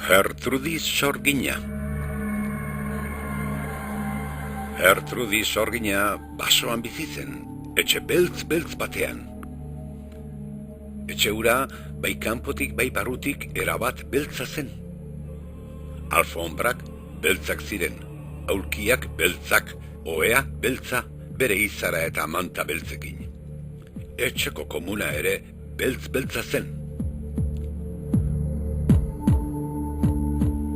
Gertrudis Sorgina. Gertrudis Sorgina basoan bizi zen, etxe beltz batean. Etxe hura bai kanpotik bai barrutik erabat beltza zen. Alfonbrak beltzak ziren, aulkiak beltzak, ohea beltza, bere izara eta manta beltzekin. Etxeko komuna ere beltza zen.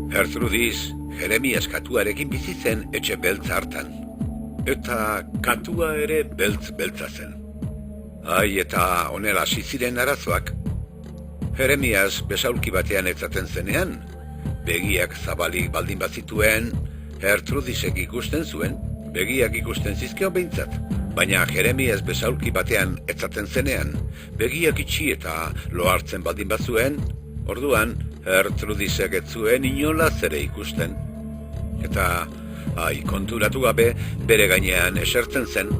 Gertrudis Jeremias katuarekin bizi zen etxe beltza hartan. Eta katua ere beltza zen. Ai, eta honela hasi ziren arazoak. Jeremias besaulki batean etzaten zenean, begiak zabalik baldin bazituen, Gertrudisek ikusten zuen, begiak ikusten zizkion behintzat. Baina Jeremias besaulki batean etzaten zenean, begiak itxi eta lo hartzen baldin bazuen, orduan Gertrudisek ez zuen inolaz ere ikusten. Eta, konturatu gabe, bere gainean esertzen zen.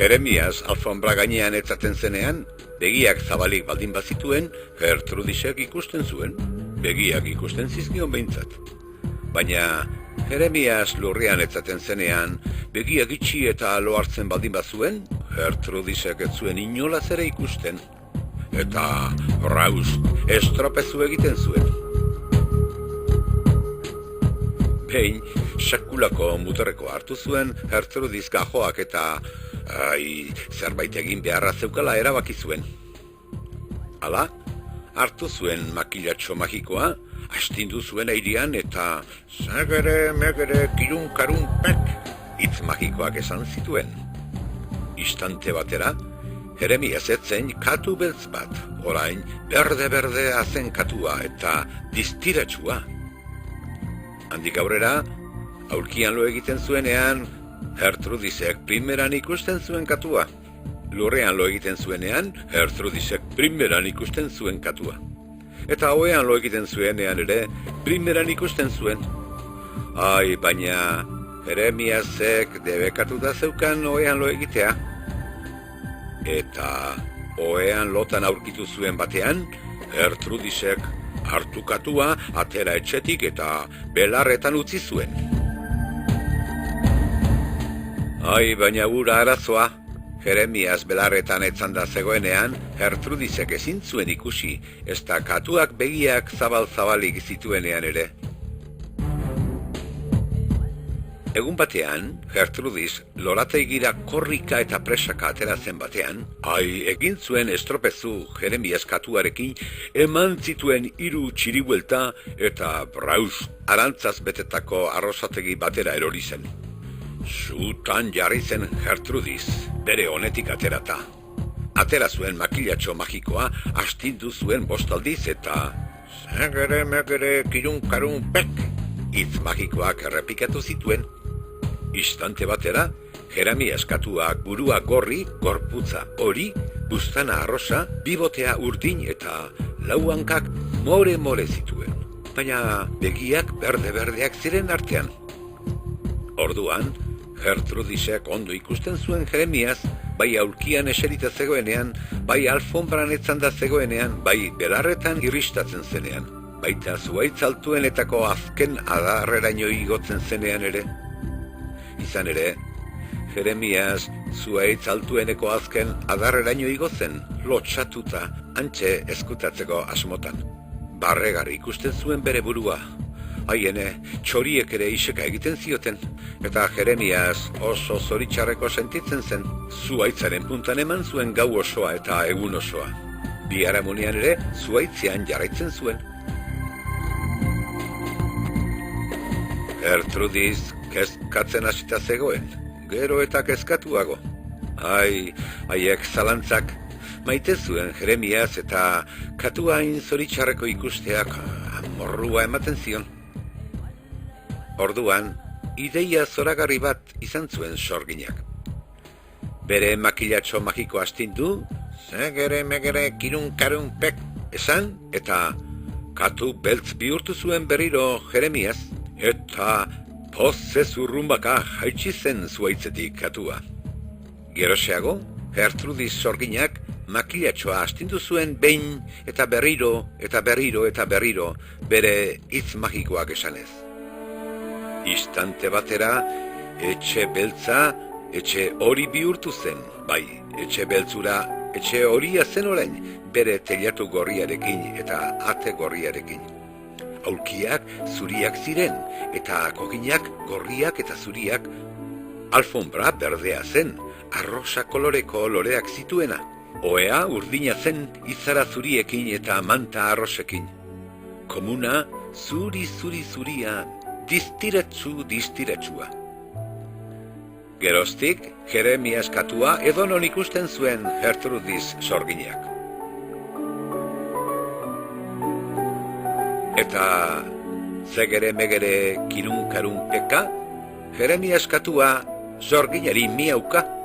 Jeremias alfombra gainean etzaten zenean, begiak zabalik baldin bazituen, Gertrudisek ikusten zuen, begiak ikusten zizkion behintzat. Baina Jeremias lurrean etzaten zenean, begiak itxi eta lo hartzen baldin bazuen, Gertrudisek ez zuen inolaz ere ikusten. Eta raus, estropezu egiten zuen. Behin, sakulako muturreko hartu zuen Gertrudis gajoak eta zerbait egin beharra zeukala erabaki zuen. Hala, hartu zuen makilatxo magikoa, astindu zuen airean eta zagere, megere, kirun, karun, pek, hitz magikoak esan zituen. Istante batera, Jeremias etzen katu beltz bat, orain berde azen katua eta distiratsua. Handik aurrera, aulkian lo egiten zuenean, Gertrudisek primeran ikusten zuen katua. Lurrean lo egiten zuenean, Gertrudisek primeran ikusten zuen katua. Eta ohean lo egiten zuenean ere, primeran ikusten zuen. Baina Jeremiasek debekatuta zeukan ohean lo egitea. Eta ohean lotan aurkitu zuen batean, Gertrudisek hartu katua atera etxetik eta belarretan utzi zuen. Baina gura arazoa, Jeremias belarretan etzanda zegoenean, Gertrudisek ezin zuen ikusi, ezta katuak begiak zabalik zituenean ere. Egun batean, Gertrudis lorateigira korrika eta presaka atera zen batean, egin zuen estropezu Jeremias katuarekin, eman zituen 3 txiribuelta eta braus arantzaz betetako arrozategi batera erori zen. Sutan jarri zen Gertrudis, bere honetik aterata. Atera zuen makilatxo magikoa, astindu zuen 5 aldiz eta zagere, megere, kirun, karun, pek, hitz magikoak errepikatu zituen. Istante batera, Jeremias katuak burua gorri, gorputza hori, buztana arrosa, bibotea urdin eta 4 hankak more zituen. Baina begiak berdeak ziren artean. Orduan, Gertrudisek ondo ikusten zuen Jeremias, bai aulkian eserita zegoenean, bai alfombran etzanda zegoenean, bai belarretan irristatzen zenean, baita zuhaitz altuenetako azken adarreraino igotzen zenean ere. Izan ere, Jeremias zuhaitz altueneko azken adarreraino igotzen, lotxatuta, antxe eskutatzeko asmotan. Barregarri ikusten zuen bere burua. Haiene, txoriek ere iseka egiten zioten, eta Jeremias oso zoritxarreko sentitzen zen, zuhaitzaren puntan eman zuen gau osoa eta egun osoa. Biharamunean ere, zuhaitzean jarraitzen zuen. Gertrudis kezkatzen hasita zegoen, gero eta kezkatuago. Haiek zalantzak, maite zuen Jeremias eta katuain zoritxarreko ikusteak morrua ematen zion. Orduan, ideia zoragarri bat izan zuen Sorginak. Bere makilatxo magiko astindu, zagere, megere, kirun, karun, pek, esan, eta katu beltz bihurtu zuen berriro Jeremias, eta pozze zurrumbaka jaitsi zen zuaitzetik katua. Geroxeago, Gertrudis Sorginak makilatxoa astindu zuen behin eta berriro eta berriro eta berriro bere hitz magikoak esanez. Istante batera, etxe beltza, etxe hori bihurtu zen, bai, etxe beltzura, etxe horia zen orain, bere teilatu gorriarekin eta ate gorriarekin. Aulkiak zuriak ziren, eta koginak gorriak eta zuriak, alfombra berdea zen, arrosa koloreko loreak zituena. Oea urdina zen izara zuriekin eta manta arrosekin. Komuna zuria, distiratsua. Geroztik, Jeremias katua edonon ikusten zuen Gertrudis sorginak. Eta zegere megere kirunkarun peka, Jeremias katua sorginari miauka.